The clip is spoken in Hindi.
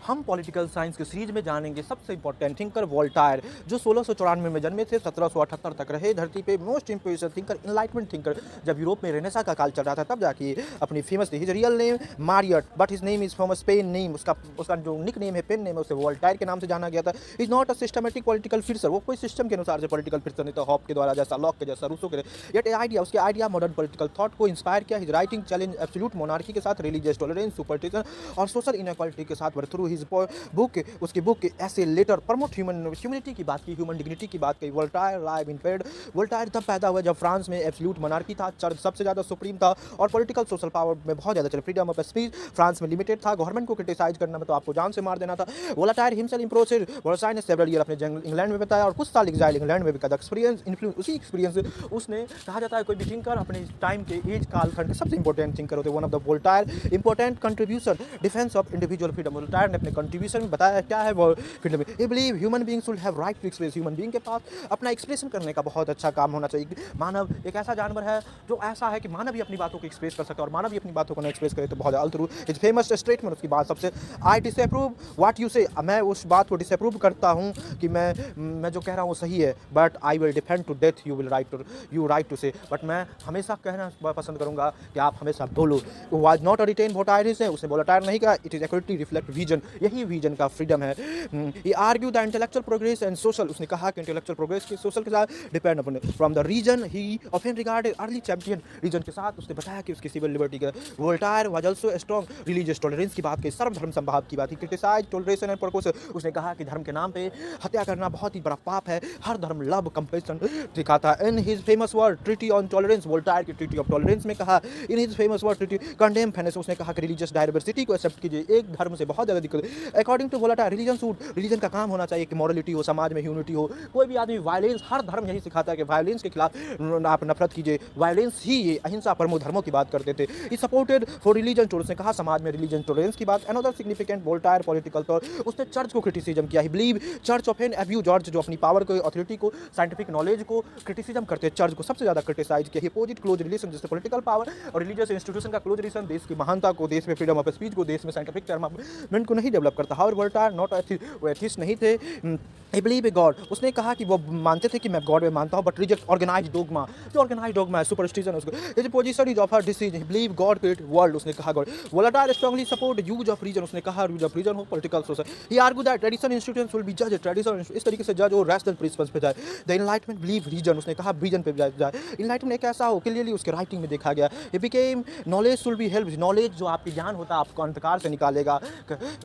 हम पॉलिटिकल साइंस की सीरीज में जानेंगे सबसे इंपॉर्टेंट थिंकर वोल्टायर, जो 1694 में जन्मे थे, 1778 तक रहे धरती पे। Most impressive thinker, enlightenment thinker. जब यूरोप में रेनेसा का काल चल रहा था तब जाके अपनी फेमस थी। His real name Marriott, but his name is from a Spain name. उसका जो निक नेम है, पेन नेम है, उसे वोल्टायर के नाम से जाना गया था। Is not a systematic political fixer, वो कोई सिस्टम के अनुसार से पॉलिटिकल फिक्सर नहीं था, हॉब के द्वारा जैसा, लॉक के जैसा, रूसो के। येट आइडिया, उसके आइडिया मॉडर्न पॉलिटिकल थॉट को इंस्पायर किया। His writing challenge absolute monarchy के साथ, रिलीजियस टॉलरेंस, सुपरस्टिशन और सोशल इनइक्वालिटी के साथ। थ्रू हिज बुक, उसकी बुक ऐसे लेटर प्रमोट ह्यूमनिटी की बात की, ह्यूमन डिग्निटी की बात की। Voltaire live in paid. Voltaire तब पैदा हुआ जब फ्रांस में एब्सोल्यूट मोनार्की था, चर्च सबसे ज़्यादा सुप्रीम था और पॉलिटिकल सोशल पावर में बहुत ज़्यादा चले। फ्रीडम ऑफ स्पीच फ्रांस में लिमिटेड था, गवर्नमेंट को क्रिटिसाइज करना में तो आपको जान से मार देना था। वोल्टायर हिमसेल्फ इम्प्रोसेड वोल्टायर ने सेवरल ईयर अपने इंग्लैंड में बताया और कुछ साल एग्जाइल इंग्लैंड में भी कदा। एक्सपीरियंस इन्फ्लुएंस, उसी एक्सपीरियंस उसने कहा जाता है कोई भी थिंकर अपने टाइम के एज कालखंड के सबसे इंपॉर्टेंट थिंकर होते हैं। One of the Voltaire important contribution defence of individual freedom. Voltaire ने अपने कंट्रीब्यूशन में बताया क्या है वो freedom. He believe human being should have right to express. Human being के पास अपना एक्सप्रेशन करने का बहुत अच्छा काम होना चाहिए। मानव एक ऐसा जानवर है जो ऐसा है कि मानव भी अपनी बातों को एक्सप्रेस कर सकता है और मानव भी अपनी बातों को नहीं एक्सप्रेस करे तो बहुत अल्तरू। इज फेमस स्टेटमेंट, उसकी बात सबसे, आई डिसअप्रूव व्हाट यू से। मैं उस बात को डिसअप्रूव करता हूँ कि मैं जो कह रहा हूँ वो सही है, but I will defend to death you right to say. But मैं हमेशा कहना पसंद करूँगा कि आप हमेशा बोलो। Was not a written Voltaire से, उसने वोल्टायर नहीं कहा। It is accurately reflect vision, यही विजन का फ्रीडम है। He argue the intellectual progress and social, उसने कहा कि इंटेलेक्चुअल प्रोग्रेस की सोशल के साथ डिपेंड अपने from the reason. He often regarded early champion reason के साथ, उसने बताया कि उसकी सिविल लिबर्टी का। Voltaire was also strong religious tolerance की बात की, सर्वधर्म संभाव की बात की। क्रिटिसाइज टॉलरेशन एंड परकोस, उसने कहा कि धर्म के नाम पे हत्या करना बहुत ही बड़ा पाप है। हर धर्म लव कंपैशन दिखाता है। In his famous word treaty on tolerance, Voltaire की ट्रीटी ऑफ टॉलरेंस में कहा, in his famous word treaty condemn फेनेस, उसने कहा कि रिलीजियस डाइवर्सिटी को एक्सेप्ट कीजिए, एक धर्म से बहुत ज़्यादा दिक्कत है। According to Voltaire religion suit, religion का काम होना चाहिए कि मॉरलिटी हो, समाज में यूनिटी हो। कोई भी आदमी वायलेंस, हर धर्म यही सिखाता है कि वायलेंस के खिलाफ आप नफरत कीजिए। वायलेंस ही ये अहिंसा परमो धर्मों की बात करते थे। He supported for religion tolerance, ने कहा समाज में रिलीजन टॉलरेंस की बात। अनदर सिग्निफिकेंट वोल्टायर पॉलिटिकल तौर, उसने चर्च को क्रिटिसिज्म किया। ही believe church of an abuse, George जो अपनी पावर को, अथॉरिटी को, साइंटिफिक नॉलेज को क्रिटिसिज्म करते हैं, चर्च को सबसे ज़्यादा क्रिटिसाइज किया। ही अपोजिट क्लोज रिलेशन, जैसे पॉलिटिकल पावर और रिलीजियस इंस्टीट्यूशन का क्लोज रिलेशन देश की महानता को, देश में फ्रीडम ऑफ स्पीच को, देश में साइंटिफिक टर्मामेंट को नहीं डेवलप करता। हाउएवर वोल्टायर नॉट वो एथिस्ट नहीं थे। आई बिलीव ए गॉड, उसने कहा कि वो मानते थे कि मैं गॉड में मानता हूँ, बट रिजेक्ट ऑर्गेनाइज डोगमा, जो ऑर्गेनाइज डोगमा है, सुपरस्टिशन, उसको इज पोजीशन इज ऑफ हर decision. He believe God create world, उसने कहा God. Voltaire strongly support use of reason, उसने कहा यूज ऑफ रीजन हो political society. He argue that tradition institutions will be जज, ट्रेडिशन इस तरीके से जज हो रैशनल प्रिंसिपल्स पे जाए। द एनलाइटमेंट बिलीव रीजन, उसने कहा रीजन पे जाए। एनलाइटमेंट एक ऐसा हो, क्लियरली उसके राइटिंग में देखा गया। He became knowledge should be help, knowledge जो आपकी ज्ञान होता है आपको अंधकार से निकालेगा।